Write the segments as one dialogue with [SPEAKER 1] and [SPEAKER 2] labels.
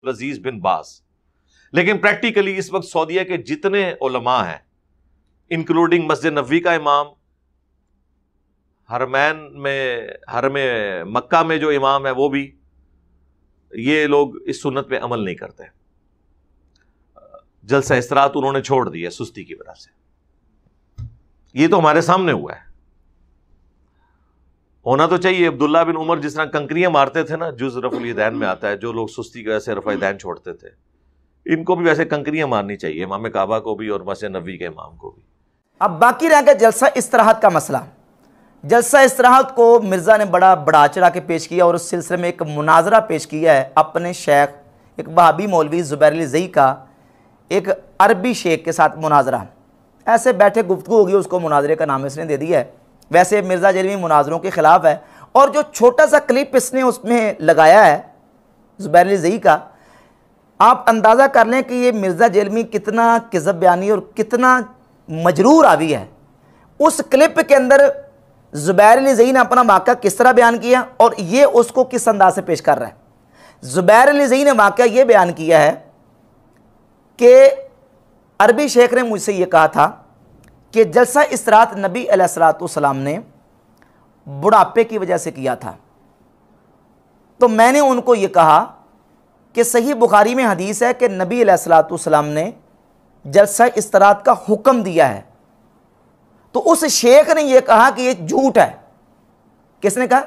[SPEAKER 1] अजीज बिन बाज। लेकिन प्रैक्टिकली इस वक्त सऊदीया के जितने उलमा हैं, इंक्लूडिंग मस्जिद नबवी का इमाम, हरम मक्का में जो इमाम है वो भी, ये लोग इस सुन्नत पे अमल नहीं करते। जलसा इस्तराहत उन्होंने छोड़ दिया सुस्ती की वजह से। ये तो हमारे सामने हुआ है। होना तो चाहिए। अब्दुल्ला बिन उमर जिस तरह कंकरियां मारते थे ना, जुज़ रफ़ुल यदैन में आता है, जो लोग सुस्ती की वजह से रफ़ा यदैन छोड़ते थे, इनको भी वैसे कंकरियां मारनी चाहिए, इमाम काबा को भी और मस्जिद नबवी के इमाम को भी।
[SPEAKER 2] अब बाकी रह गया जलसा इस्तराहत का मसला। जलसा इस्तराहत को मिर्ज़ा ने बड़ा बढ़ा चढ़ा के पेश किया और उस सिलसिले में एक मुनाजरा पेश किया है अपने शेख, एक वहाबी मौलवी ज़ुबैर अली ज़ई का एक अरबी शेख के साथ मुनाजरा। ऐसे बैठे गुफ्तगू होगी, उसको मुनाजरे का नाम इसने दे दिया है। वैसे मिर्ज़ा जलमी मुनाजरों के ख़िलाफ़ है, और जो छोटा सा क्लिप इसने उसमें लगाया है ज़ुबैर अली ज़ई का, आप अंदाज़ा कर लें कि ये मिर्ज़ा जलमी कितना किज़ब बयानी और कितना मजरूर आवी है। उस क्लिप के अंदर ज़ुबैर अली ज़ई ने अपना वाक़या किस तरह बयान किया और ये उसको किस अंदाज से पेश कर रहा है। ज़ुबैर अली ज़ई ने वाक़या ये बयान किया है कि अरबी शेख ने मुझसे ये कहा था कि जलसा इस्तराहत नबी अलैहिस्सलाम ने बुढ़ापे की वजह से किया था। तो मैंने उनको ये कहा कि सही बुखारी में हदीस है कि नबी अलैहिस्सलाम ने जलसा इस्तराहत का हुक्म दिया है। तो उस शेख ने यह कहा कि यह झूठ है। किसने कहा?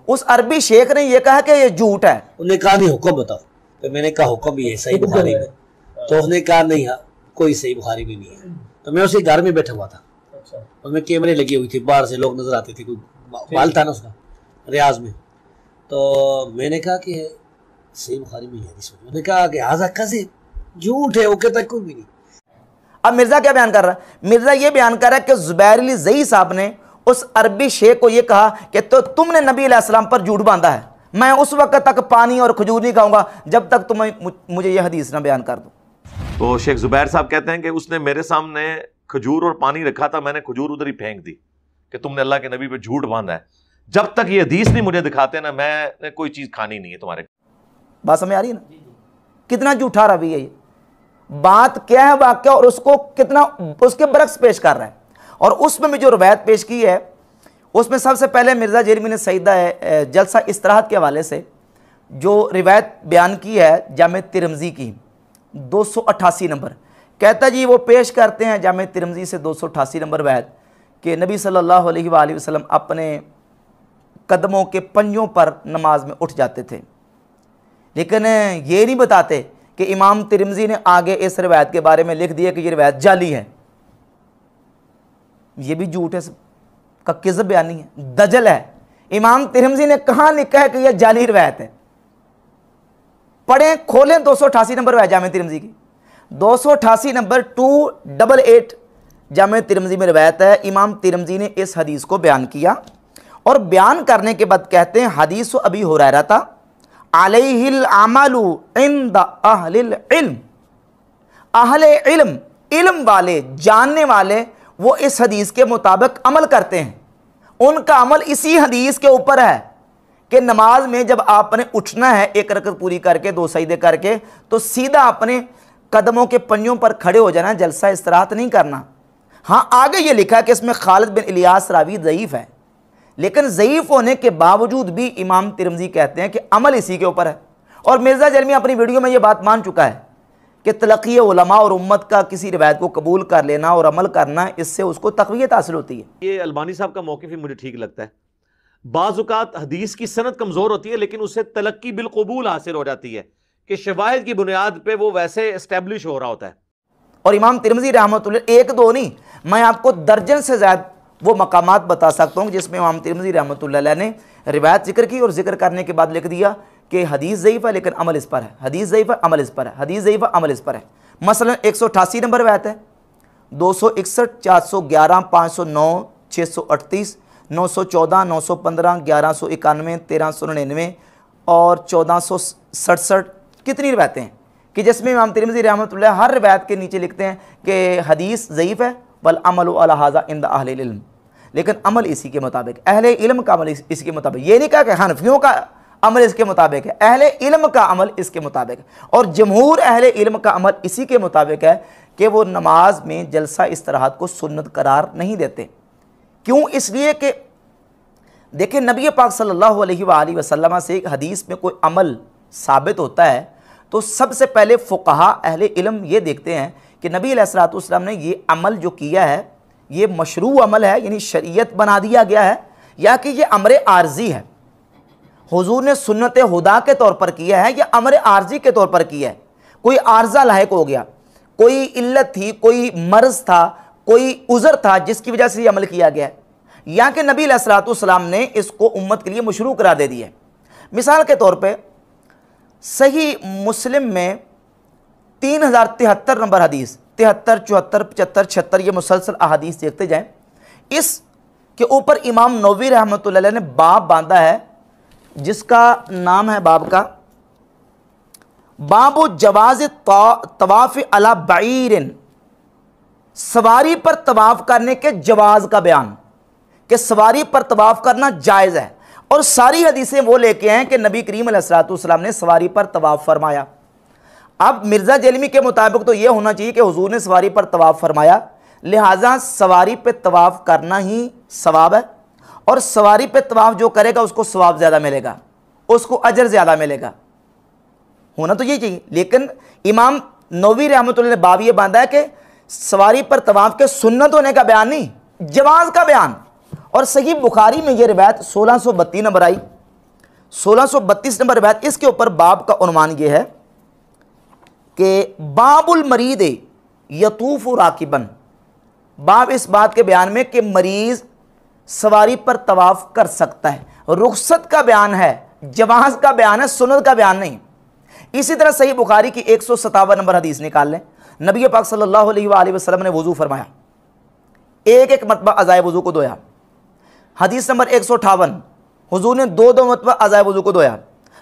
[SPEAKER 2] उस अरबी शेख ने यह कहा कि यह झूठ है।
[SPEAKER 3] उन्होंने कहा नहीं हुक्म बताओ, तो मैंने कहा हुक्म ही है सही बुखारी में। तो उसने कहा नहीं, कोई सही बुखारी में नहीं है। तो मैं उसी घर में बैठा हुआ था, उसमें कैमरे लगी हुई थी, बाहर से लोग नजर आते थे, कोई बाल था ना उसका रियाज में। तो मैंने कहा कि सही बुखारी में है। उन्होंने कहा कि हाजा कैसे झूठ है, वो कहता कोई भी नहीं।
[SPEAKER 2] अब मिर्जा क्या बयान कर रहा है? मिर्जा ये बयान कर रहा है कि ज़ुबैर अली ज़ई साहब ने उस अरबी शेख को ये कहा कि तो तुमने नबी अलैहिस्सलाम पर झूठ बांधा है, मैं उस वक्त तक पानी और खजूर नहीं खाऊंगा जब तक तुम मुझे यह हदीस ना बयान कर दो।
[SPEAKER 1] तो शेख ज़ुबैर साहब कहते हैं कि उसने मेरे सामने खजूर और पानी रखा था, मैंने खजूर उधर ही फेंक दी कि तुमने अल्लाह के नबी पे झूठ बांधा है। जब तक ये हदीस नहीं मुझे दिखाते ना, मैंने कोई चीज खानी नहीं है तुम्हारे।
[SPEAKER 2] बात समझ आ रही है ना? कितना झूठा रवि है ये। बात क्या है वाक्य, और उसको कितना उसके बरक्स पेश कर रहा है। और उसमें भी जो रवायत पेश की है, उसमें सबसे पहले मिर्ज़ा जलमी ने सईदा जलसा इस्तराहत के हवाले से जो रिवायत बयान की है जामे तिरमिज़ी की 288 नंबर, कहता जी वो पेश करते हैं जामे तिरमिज़ी से 288 नंबर रवायत कि नबी सल्लल्लाहु अलैहि वसल्लम अपने कदमों के पंजों पर नमाज में उठ जाते थे। लेकिन ये नहीं बताते कि इमाम तिरमिज़ी ने आगे इस रवायत के बारे में लिख दिया कि ये रवायत जाली है। ये भी झूठ है, का किज़ब बयानी है, दजल है। इमाम तिरमिज़ी ने कहाँ लिखा है कि यह जाली रवायत है? पढ़ें, खोलें 288 नंबर रवायत जामे तिरमिज़ी की, 288 नंबर 288 जामे तिरमिज़ी में रवायत है। इमाम तिरमिज़ी ने इस हदीस को बयान किया और बयान करने के बाद कहते हैं हदीस अबी हुरैरा था अलैहिल अमलु इंद अहलिल इल्म। अहले इल्म, इल्म वाले, जानने वाले, वो इस हदीस के मुताबिक अमल करते हैं। उनका अमल इसी हदीस के ऊपर है कि नमाज में जब आपने उठना है एक रकत पूरी करके 2 सजदे करके, तो सीधा अपने कदमों के पंजों पर खड़े हो जाना, जलसा इस्तराहत नहीं करना। हाँ, आगे ये लिखा है कि इसमें खालिद बिन इलियास रावी ज़ईफ़ है, लेकिन ज़ईफ़ होने के बावजूद भी इमाम तिरमिज़ी कहते हैं कि अमल इसी के ऊपर है। और मिर्ज़ा जलमी अपनी वीडियो में ये बात मान चुका है कि तलक़ी उलमा और उम्मत का किसी रिवायत को कबूल कर लेना और अमल करना, इससे उसको तक़वियत हासिल होती है।
[SPEAKER 1] ये अलबानी साहब का मौक़िफ़ ही मुझे ठीक लगता है। बाज़ औक़ात हदीस की सनद कमज़ोर होती है, लेकिन उससे तलक़ी बिलक़बूल हासिल हो जाती है कि शवाहिद की बुनियाद पर वो वैसे इस्टेब्लिश हो रहा होता है।
[SPEAKER 2] और इमाम तिरमिज़ी रहमतुल्लाह, एक दो नहीं, मैं आपको दर्जन से ज़्यादा वो मकामात बता सकता हूँ जिसमें इमाम तिरमिज़ी रहमतुल्लाह ने रिवायत जिक्र की और जिक्र करने के बाद लिख दिया कि हदीस ज़ईफ़ है लेकिन अमल इस पर है, हदीस ज़ईफ़ है अमल इस पर है, हदीस ज़ईफ़ है अमल इस पर है। मसलन 188 नंबर रिवायत है, 261, 411, 509, 638, 914, 915, 1191, 1399 और 1467, कितनी रिवायतें हैं कि जिसमें इमाम तिरमिज़ी रहमतुल्लाह हर रिवायत के नीचे लिखते हैं कि हदीस ज़ईफ़ है वल अमल अला हाज़ा इंद अहलिल इल्म, लेकिन अमल इसी के मुताबिक, अहले इल्म का अमल इसी के मुताबिक। ये नहीं कहा कि हनफियों का अमल इसके मुताबिक है, अहले इल्म का अमल इसके मुताबिक है, और जमहूर अहले इल्म का अमल इसी के मुताबिक है कि वो नमाज में जलसा इस्तराहत को सुन्नत करार नहीं देते। क्यों? इसलिए कि देखिए नबी पाक सल्लल्लाहु अलैहि वसल्लम से एक हदीस में कोई अमल साबित होता है तो सबसे पहले फ़ुक़हा अहले इल्म ये देखते हैं कि नबी अलैहिस्सलातु वस्सलाम ने ये अमल जो किया है ये मशरू अमल है, यानी शरीयत बना दिया गया है, या कि ये अमर आर्जी है, हुजूर ने सुन्नत हुदा के तौर पर किया है या अमर आर्जी के तौर पर किया है। कोई आर्जा लायक हो गया, कोई इल्लत थी, कोई मर्ज था, कोई उज़र था जिसकी वजह से ये अमल किया गया है, या कि नबी अलैहिस्सलातु वस्सलाम ने इसको उम्मत के लिए मशरू करार दे दिया है। मिसाल के तौर पे सही मुस्लिम में 3073 नंबर हदीस, 73, 74, 75, 76 ये मुसलसल अहादीस देखते जाएं। इसके ऊपर इमाम नववी रहमतुल्लाह अलैह ने बाब बांधा है जिसका नाम है बाब का बाबु जवाज तवाफ़ अला बाईरिन, सवारी पर तवाफ़ करने के जवाज़ का बयान कि सवारी पर तवाफ़ करना जायज़ है। और सारी हदीसें वो लेके आए कि नबी करीम अलैहिस्सलातु वस्सलाम ने सवारी पर तवाफ़ फरमाया। अब मिर्ज़ा जेलमी के मुताबिक तो ये होना चाहिए कि हुजूर ने सवारी पर तवाफ़ फरमाया, लिहाजा सवारी पे तवाफ़ करना ही सवाब है, और सवारी पे तवाफ़ जो करेगा उसको सवाब ज़्यादा मिलेगा, उसको अजर ज़्यादा मिलेगा, होना तो ये चाहिए। लेकिन इमाम नववी रहमतुल्लाह ने बाब ये बांधा है कि सवारी पर तवाफ़ के सुन्नत होने का बयान नहीं, जवाज़ का बयान। और सही बुखारी में ये रिवायत 1632 नंबर आई, 1632 नंबर रिवायत। इसके ऊपर बाब का उन्वान ये है कि बाबुल मरीद यतूफ़ राकिबन, बाब इस बात के बयान में कि मरीज़ सवारी पर तवाफ़ कर सकता है, रुखसत का बयान है, जवाज़ का बयान है, सुन्नत का बयान नहीं। इसी तरह सही बुखारी की 157 नंबर हदीस निकाल लें। नबी पाक सल्लल्लाहु अलैहि वसल्लम ने वज़ू फरमाया, एक मरतबा अज़ाए वज़ू को धोया। हदीस नंबर 158, हुजूर ने दो मरतबा अज़ाए वज़ू को धोया।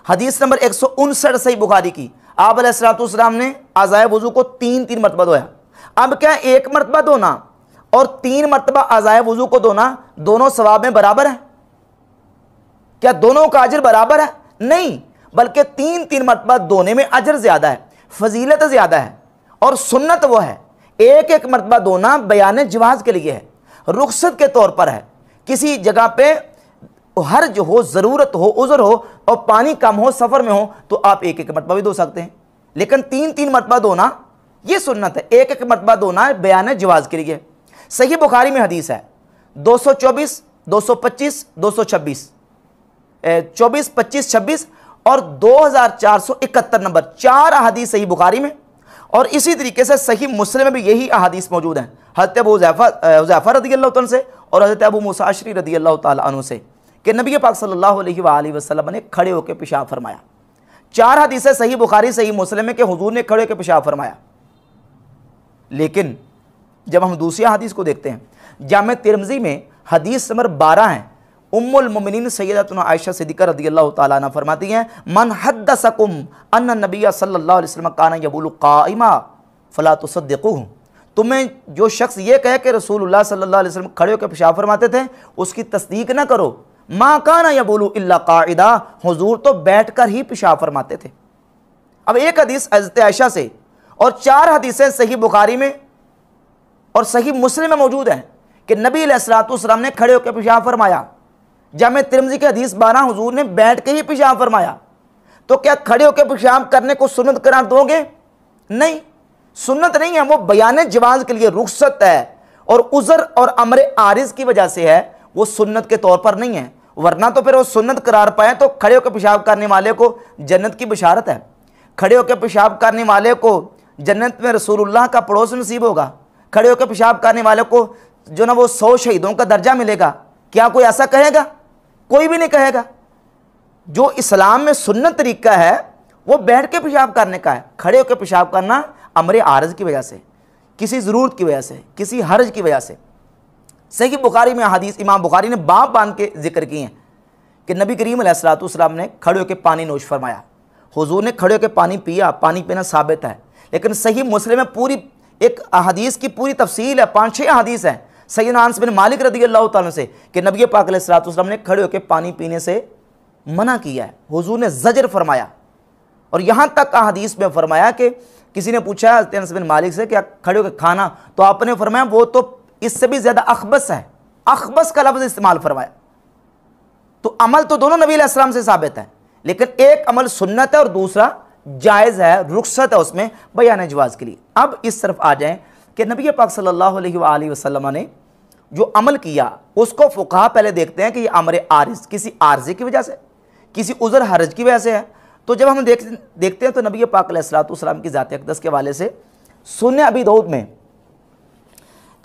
[SPEAKER 2] हदीस नंबर 159 सही बुखारी की, आप अलैहिस्सलातु वस्सलाम ने अज़ाए वज़ू को 3 मरतबा धोया। अब क्या एक मरतबा धोना और 3 मरतबा अज़ाए वज़ू को धोना दोनों सवाब में बराबर है? क्या दोनों का अजर बराबर है? नहीं, बल्कि 3 मरतबा धोने में अजर ज़्यादा है, फजीलत ज़्यादा है, और सुन्नत वो है एक मरतबा धोना बयान जवाज़ के लिए है, रुखसत के तौर पर है। किसी जगह पे हर्ज हो, ज़रूरत हो, उज़र हो और पानी कम हो, सफ़र में हो तो आप एक मरतबा भी धो सकते हैं। लेकिन 3 मरतबा धोना ये सुन्नत है, एक मरतबा धोना बयान जवाज़ के लिए। सही बुखारी में हदीस है 224, 225, 226, 24, 25, 26 और 2471 नंबर, 4 अहादीस सही बुखारी में। और इसी तरीके से सही मुस्लिम में भी यही अहादीस मौजूद हैं, हज़रत अबू हुज़ैफ़ा रज़ियल्लाहु तआला से और हज़रत अबू मूसा अशरी रज़ियल्लाहु तआला अन्हु से कि नबी पाक सल्लल्लाहु अलैहि वसल्लम ने खड़े होकर पेशाब फरमाया। 4 हदीसें सही बुखारी सही मुस्लिम में कि हुजूर ने खड़े होकर पेशाब फरमाया। लेकिन जब हम दूसरी हदीस को देखते हैं, जामे तिरमिज़ी में हदीस नंबर 12 है, उम्मुल मोमिनीन सय्यदतुना आयशा सिद्दीक़ा रज़ियल्लाहु तआला अन्हा फरमाती हैं, मन हद्दसकुम अन्ना नबिय्य सल्लल्लाहु अलैहि वसल्लम काना यबुलु क़ाइमा फ़ला तुसद्दिक़ूहु, तुम्हें जो शख्स ये कहे कि रसूलुल्लाह सल्लल्लाहु अलैहि वसल्लम खड़े होकर पेशाब फरमाते थे उसकी तस्दीक ना करो। मा काना यबुलु इल्ला क़ाइदा, हुजूर तो बैठकर ही पेशाब फरमाते थे। अब एक हदीस हज़रत आयशा से और 4 हदीसें सही बुखारी में और सही मुस्लिम में मौजूद हैं कि नबी अलैहिस्सलातु वस्सलाम ने खड़े होकर पेशाब फरमाया। जामे तिरमिज़ी की हदीस 12, हुजूर ने बैठ के ही पेशाब फरमाया। तो क्या खड़े होकर पेशाब करने को सुन्नत करार दोगे? नहीं, सुन्नत नहीं है, वो बयान जवाज़ के लिए रुखसत है, और उज़र और अमर आरिज़ की वजह से है, वो सुन्नत के तौर पर नहीं है। वरना तो फिर वो सुन्नत करार पाए तो खड़े होकर पेशाब करने वाले को जन्नत की बशारत है, खड़े होकर पेशाब करने वाले को जन्नत में रसूलुल्लाह का पड़ोस नसीब होगा, खड़े होकर पेशाब करने वाले को जो ना वो 100 शहीदों का दर्जा मिलेगा। क्या कोई ऐसा कहेगा? कोई भी नहीं कहेगा। जो इस्लाम में सुन्नत तरीका है वो बैठ के पेशाब करने का है, खड़े होकर पेशाब करना अमर आरज की वजह से, किसी ज़रूरत की वजह से, किसी हर्ज की वजह से। सही बुखारी में हदीस इमाम बुखारी ने बाब बांध के जिक्र किए हैं कि नबी करीम अलैहिस्सलातु वस्सलाम ने खड़े होकर पानी नोश फरमाया, हुजूर ने खड़े होकर पानी पिया, पानी पीना साबित है। लेकिन सही मुस्लिम में पूरी एक हदीस की पूरी तफसील है, 5-6 हदीस हैं सैयदना अनस बिन मालिक रज़ियल्लाहु तआला से कि नबी पाक अलैहिस्सलातु वस्सलाम ने खड़े होकर पानी पीने से मना किया है, हुजूर ने ज़जर फरमाया। और यहाँ तक हदीस में फरमाया कि किसी ने पूछा अनस बिन मालिक से कि खड़े होकर खाना, तो आपने फरमाया वो तो इससे भी ज़्यादा अखबस है, अखबस का लफ्ज़ इस्तेमाल फरमाया। तो अमल तो दोनों नबी अलैहिस्सलाम से साबित है, लेकिन एक अमल सुन्नत है और दूसरा जायज़ है, रुख्सत है उसमें बयान जवाज़ के लिए। अब इस तरफ आ जाएं कि नबी पाक सल्लल्लाहु अलैहि वसल्लम ने जो अमल किया उसको फुक़हा पहले देखते हैं कि ये अमर आरिज़, किसी आर्ज़े की वजह से, किसी उज़र हरज की वजह से है। तो जब हम देखते हैं तो नबी पाक अलैहिस्सलाम की ज़ात अक़दस के हवाले से सुन्नह अबी दाऊद में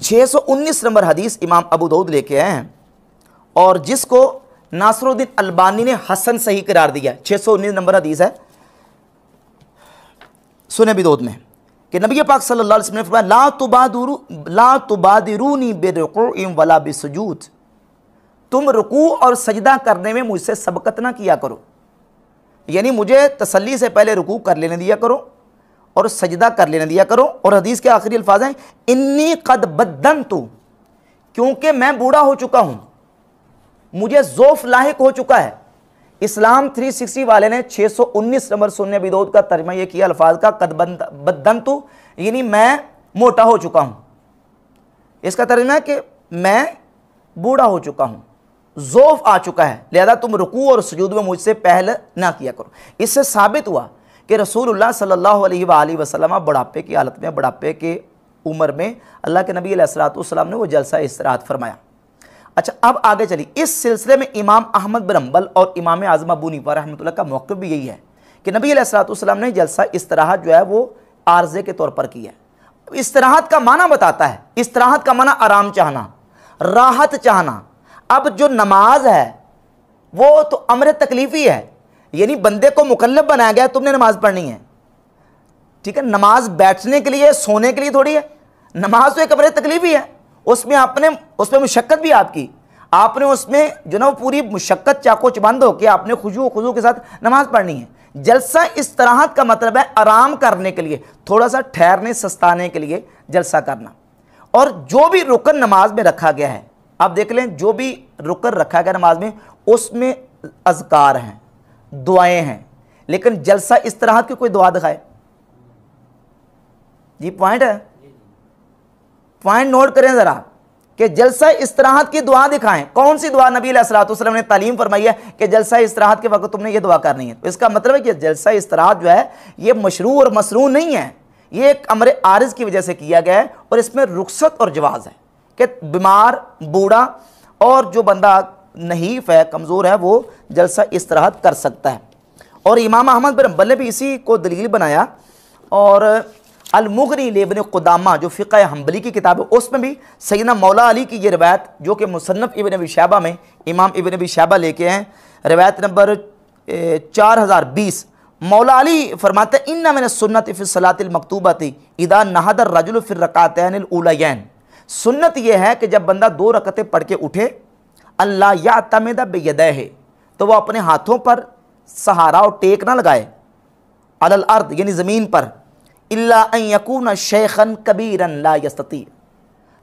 [SPEAKER 2] 619 नंबर हदीस इमाम अबू दाऊद लेके आए हैं, और जिसको नासरुद्दीन अलबानी ने हसन सही करार दिया। 619 नंबर हदीस है सुन्नह अबी दाऊद में कि नबी पाक सल्लल्लाहु अलैहि वसल्लम ने फरमाया ला तुबादिरूनी बिरुकूइन वला बिसुजूद, तुम रुकू और सजदा करने में मुझसे सबकत ना किया करो, यानी मुझे तसल्ली से पहले रुकू कर लेने दिया करो और सजदा कर लेने दिया करो। और हदीस के आखिरी अल्फाज हैं इन्नी कद बद्दनतु, क्योंकि मैं बूढ़ा हो चुका हूँ, मुझे ज़ौफ़ लाहिक हो चुका है। इस्लाम 360 वाले ने 619 नंबर सुन्नह अबी दाऊद का तर्जुमा ये किया अल्फाज का कद बद्दनतु, यानी मैं मोटा हो चुका हूँ। इसका तर्जुमा है कि मैं बूढ़ा हो चुका हूँ, ज़ौफ़ आ चुका है, लिहाजा तुम रुकू और सुजूद में मुझसे पहले ना किया करो। इससे साबित हुआ कि रसूलुल्लाह सल्लल्लाहु अलैहि वसल्लम बुढ़ापे की हालत में, बुढ़ापे के उम्र में अल्लाह के नबी अलैहिस्सलातु वस्सलाम ने वो जलसा इस्तराहत फरमाया। अच्छा, अब आगे चलिए। इस सिलसिले में इमाम अहमद बिन हंबल और इमाम आज़म अबू हनीफा रहमतुल्लाह का मौक़िफ़ भी यही है कि नबी अलैहिस्सलातु वस्सलाम ने जलसा इस्तराहत जो है वो आर्ज़े के तौर पर किया है। इस्तराहत का माना बताता है, इस्तराहत का माना आराम चाहना, राहत चाहना। अब जो नमाज है वो तो अमर तकलीफ़ी है, यानी बंदे को मुकल्लफ बनाया गया तुमने नमाज पढ़नी है, ठीक है। नमाज बैठने के लिए, सोने के लिए थोड़ी है, नमाज तो एक अमर तकलीफ़ी है। उसमें मुशक्क़त भी आपने उसमें जो ना पूरी मुशक्क़त चाको चबंद हो के आपने खुशू के साथ नमाज पढ़नी है। जलसा इस्तराहत का मतलब है आराम करने के लिए, थोड़ा सा ठहरने सस्ताने के लिए जलसा करना। और जो भी रुकन नमाज में रखा गया है, आप देख लें, जो भी रुकन रखा गया नमाज में उसमें अज़कार हैं, दुआएं हैं, लेकिन जलसा इस्तराहत की कोई दुआ दिखाए जी? पॉइंट है, पॉइंट नोट करें ज़रा कि जलसा इस्तराहत की दुआ दिखाएं। कौन सी दुआ? नबी अलैहिस्सलातु वस्सलाम ने तालीम फरमाई है कि जलसा इस्तराहत के वक्त तुमने ये दुआ करनी है। तो इसका मतलब है कि जलसा इस्तराहत जो है ये मशरू और मसरू नहीं है, ये एक अमर आरिज़ की वजह से किया गया है और इसमें रुख्सत और जवाज़ है कि बीमार, बूढ़ा और जो बंदा नहीफ है, कमज़ोर है, वो जलसा इस्तराहत कर सकता है। और इमाम अहमद बिन हंबल ने भी इसी को दलील बनाया। और अल-मुग़नी इब्न क़ुदामा जो फ़िक़्ह हंबली की किताब है उसमें भी सैयदना मौला अली की ये रिवायत जो कि मुसन्नफ़ इब्न अबी शैबा में इमाम इब्न अबी शैबा लेके हैं, रिवायत नंबर 4020, मौला अली फरमाते हैं इन्ना मिन सुन्नति फ़ी सलातिल मकतूबति इदा नहद अर्रजुलु फ़ी रकातैनिल ऊलयैन, सुन्नत यह है कि जब बंदा 2 रकतें पढ़ के उठे, अल्लाह यातमिद बियदैहि, तो वह अपने हाथों पर सहारा और टेक ना लगाए, अलल अर्द यानी ज़मीन पर, इल्ला अन यकून शेखन कबीरन ला यस्तती,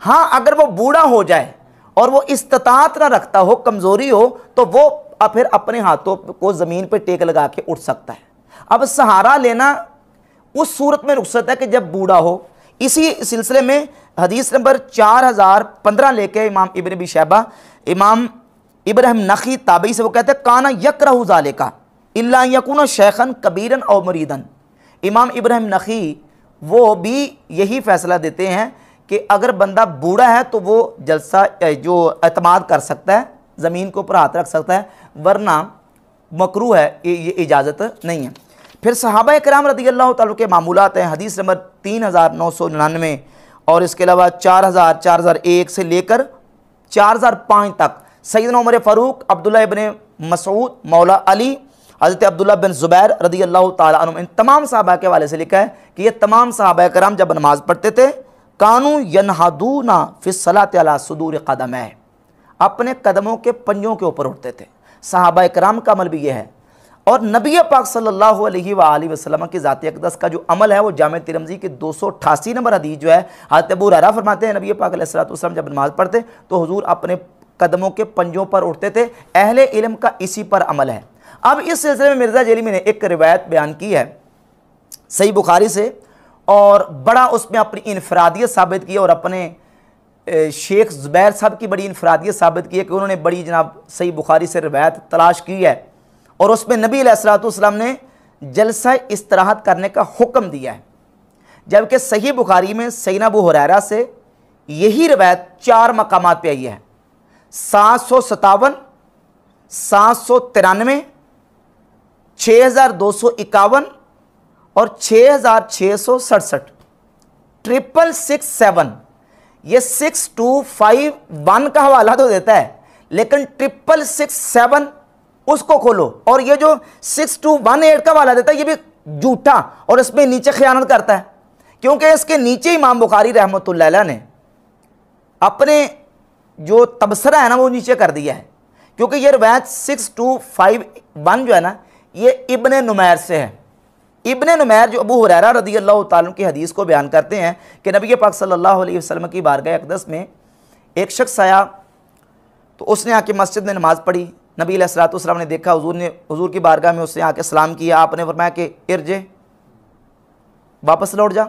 [SPEAKER 2] हाँ अगर वो बूढ़ा हो जाए और वो इस्तात ना रखता हो, कमज़ोरी हो, तो वो फिर अपने हाथों को ज़मीन पर टेक लगा के उठ सकता है। अब सहारा लेना उस सूरत में रुख्सत है कि जब बूढ़ा हो। इसी सिलसिले में हदीस नंबर 4015 लेके इमाम इब्न अबी शैबा, इमाम इब्राहिम नखी ताबई से वो कहते हैं काना यकरहु ज़ालिका इल्ला यकून शेखन कबीरन और मुरीदन। इमाम इब्राहिम नखी वो भी यही फ़ैसला देते हैं कि अगर बंदा बूढ़ा है तो वो जलसा जो एतमाद कर सकता है, ज़मीन के ऊपर हाथ रख सकता है, वरना मकरू है, ये इजाज़त नहीं है। फिर सहाबा किराम रज़ी अल्लाह तआला के मामूलात हैं। हदीस नंबर 3999 और इसके अलावा 4000, 4001 से लेकर 4005 तक सैयदना उमर फ़ारूक, अब्दुल्ला इब्न मसूद, मौला अली, हज़रत अब्दुल्ला बिन ज़ुबैर रज़ी अल्लाह तआला अन्हुम, इन तमाम सहाबा के हवाले से लिखा है कि ये तमाम सहाबा किराम जब नमाज़ पढ़ते थे कानू यनहदूना फ़ी सलाति अला सुदूर क़दमै, अपने कदमों के पंजों के ऊपर उठते थे। सहाबा किराम का अमल भी ये है। और नबी पाक सल्लल्लाहु अलैहि वसल्लम की ज़ात अक़दस का जो अमल है वो जामे तिरमिज़ी की 288 नंबर हदीस जो है, हज़रत अबू हुरैरा फरमाते हैं नबी पाक अलैहिस्सलातु वस्सलाम जब नमाज़ पढ़ते तो हुजूर अपने कदमों के पंजों पर उठते थे। अहले इल्म का इसी पर अमल है। अब इस सिलसिले में मिर्ज़ा जेलिमी ने एक रिवायत बयान की है सही बुखारी से, और बड़ा उसमें अपनी इनफरादियत साबित की है और अपने शेख ज़ुबैर साहब की बड़ी इनफरादियत साबित की है कि उन्होंने बड़ी जनाब सही बुखारी से रिवायत तलाश की है और उसमें नबी अलैहिस्सलाम ने जलसा इस्तराहत करने का हुक्म दिया है। जबकि सही बुखारी में सैयदना अबू हुरैरा से यही रिवायत 4 मकामात पे आई है, 757, 793, 6251 और 6667, 667। ये 6251 का हवाला तो देता है, लेकिन 667 उसको खोलो और ये जो 6218 का हवाला देता है ये भी झूठा और इसमें नीचे खयानत करता है, क्योंकि इसके नीचे इमाम बुखारी रहमतुल्लाह अलैह ने अपने जो तबसरा है ना वो नीचे कर दिया है, क्योंकि ये रिवायत 6251 जो है ना ये इब्ने नुमैर से है। इब्ने नुमैर जो अबू हुरैरा रज़ियल्लाहु ताला की हदीस को बयान करते हैं कि नबी पाक सल्लल्लाहु अलैहि वसल्लम की बारगाह अक़दस में एक शख्स आया तो उसने आके मस्जिद में नमाज़ पढ़ी। नबी अलैहिस्सलाम ने देखा, हुजूर की बारगाह में उसने आके सलाम किया। आपने फरमाया कि इरजे, वापस लौट जा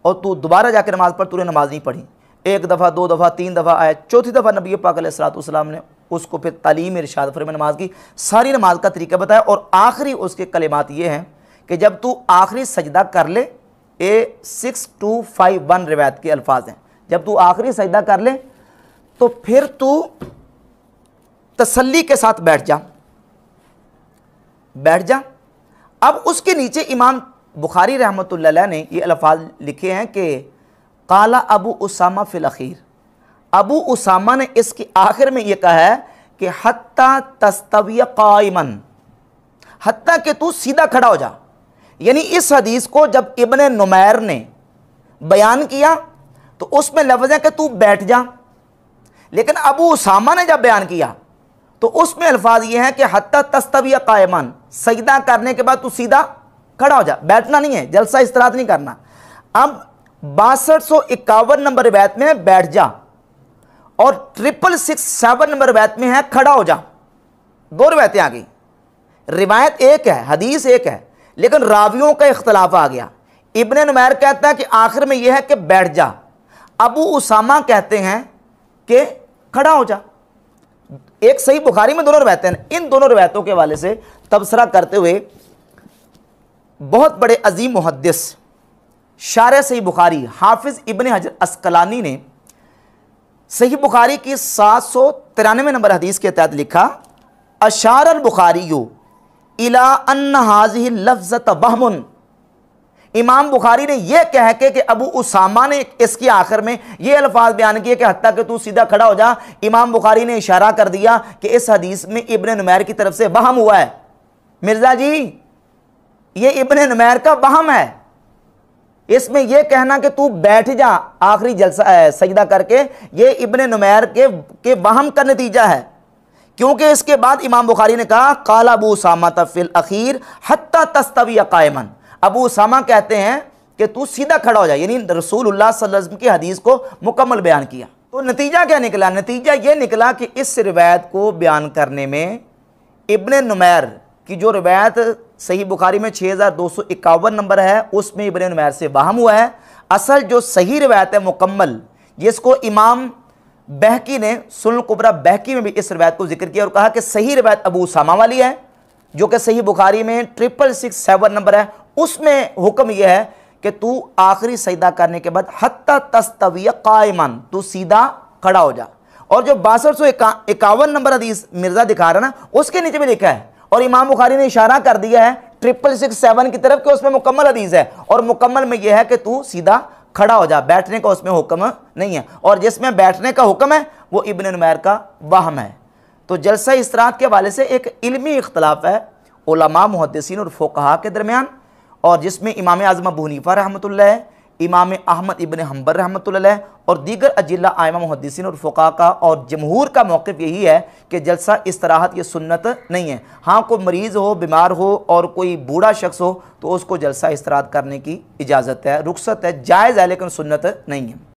[SPEAKER 2] और तू दोबारा जाकर नमाज़ पढ़, तूने नमाज नहीं पढ़ी। 1 दफ़ा, 2 दफ़ा, 3 दफ़ा आया, चौथी दफ़ा नबी पाक अलैहिस्सलाम ने उसको फिर तालीम इरशाद फरमाया नमाज की, सारी नमाज का तरीका बताया और आखिरी उसके कलिमात ये हैं कि जब तू आखिरी सजदा कर ले, ये 6251 रिवायत के अल्फाज हैं, जब तू आखिरी सजदा कर ले तो फिर तू तसल्ली के साथ बैठ जा। अब उसके नीचे इमाम बुखारी रहमतुल्लाह अलैह ने ये अल्फाज लिखे हैं कि काला अबू उसामा फिल अखीर, अबू उसामा ने इसके आखिर में ये कहा है कि हत्ता तस्तविय काइमन, हत्ता कि तू सीधा खड़ा हो जा। यानी इस हदीस को जब इब्ने नुमैर ने बयान किया तो उसमें लफ्ज़ है कि तू बैठ जा, लेकिन अबू उसामा ने जब बयान किया तो उसमें अल्फाज ये हैं कि हत्ता तस्तविय काइमन, सजदा करने के बाद तू सीधा खड़ा हो जा, बैठना नहीं है, जलसा इस्तराहत नहीं करना। अब 6251 नंबर रिवायत में है बैठ जा और 6667 नंबर रिवायत में है खड़ा हो जा। 2 रिवायतें आ गई, रिवायत एक है, हदीस एक है, लेकिन रावियों का इख्तलाफ आ गया। इब्ने नुमैर कहता है कि आखिर में यह है कि बैठ जा, अबू उसामा कहते हैं कि खड़ा हो जा। एक सही बुखारी में दोनों रिवायतें हैं। इन दोनों रिवायतों के हवाले से तबसरा करते हुए बहुत बड़े अजीम मुहद्दिस शारह सही बुखारी हाफिज इब्ने हजर अस्कलानी ने सही बुखारी की 793 नंबर हदीस के तहत लिखा, अशार अल बुखारी इला अन्न हाज़िहि लफ्ज़त वहमुन। इमाम बुखारी ने यह कह के कि अबू उसामा ने इसके आखिर में ये अल्फाज बयान किए कि हत्ता कि तू सीधा खड़ा हो जा, इमाम बुखारी ने इशारा कर दिया कि इस हदीस में इब्ने नुमैर की तरफ से वहम हुआ है। मिर्ज़ा जी, ये इब्ने नुमैर का वहम है, इसमें यह कहना कि तू बैठ जा आखिरी जलसा सजदा करके, ये इब्ने नुमैर के वहम का नतीजा है, क्योंकि इसके बाद इमाम बुखारी ने कहा काला अबू उसामा फिल अखीर हत्ता तस्तवी कायमन। अबू उसामा कहते हैं कि तू सीधा खड़ा हो जाए, यानी रसूलुल्लाह सल्लल्लाहु अलैहि वसल्लम की हदीस को मुकम्मल बयान किया। तो नतीजा क्या निकला? नतीजा ये निकला कि इस रिवायत को बयान करने में इब्ने नुमैर की जो रिवायत सही बुखारी में 6251 नंबर है उसमें इब्ने नुमैर से वहम हुआ है। असल जो सही रिवायत है मुकम्मल, जिसको इमाम बहकी ने सुनन कुबरा बहकी में भी इस रिवायत को जिक्र किया और कहा कि सही रिवायत अबू उसामा वाली है, जो कि सही बुखारी में 6667 नंबर है। उसमें हुक्म यह है कि तू आखिरी सजदा करने के बाद हत्ता तस्तविय कायमन, तू सीधा खड़ा हो जा। और जो 6251 नंबर हदीस मिर्जा दिखा रहा ना, उसके नीचे भी लिखा है और इमाम बुखारी ने इशारा कर दिया है 6667 की तरफ कि उसमें मुकम्मल हदीस है और मुकम्मल में यह है कि तू सीधा खड़ा हो जा, बैठने का उसमें हुक्म नहीं है। और जिसमें बैठने का हुक्म है वो इब्ने नुमैर का वहम है। तो जलसा इस्तराहत के हवाले से एक इल्मी इख्तलाफ है उलमा मुहद्दिसीन और फुक़हा के दरमियान, और जिसमें इमाम आज़म अबू हनीफा रहमतुल्लाह, इमाम अहमद इब्न हम्बल रहमतुल्लाह और दीगर अजिल्ला आइमा मुहद्दिसीन और फुक़हा का और जमहूर का मौक़िफ़ यही है कि जलसा इस्तराहत ये सुन्नत नहीं है। हाँ, कोई मरीज़ हो, बीमार हो और कोई बूढ़ा शख्स हो तो उसको जलसा इस्तराहत करने की इजाज़त है, रुख्सत है, जायज़ है, लेकिन सुन्नत नहीं है।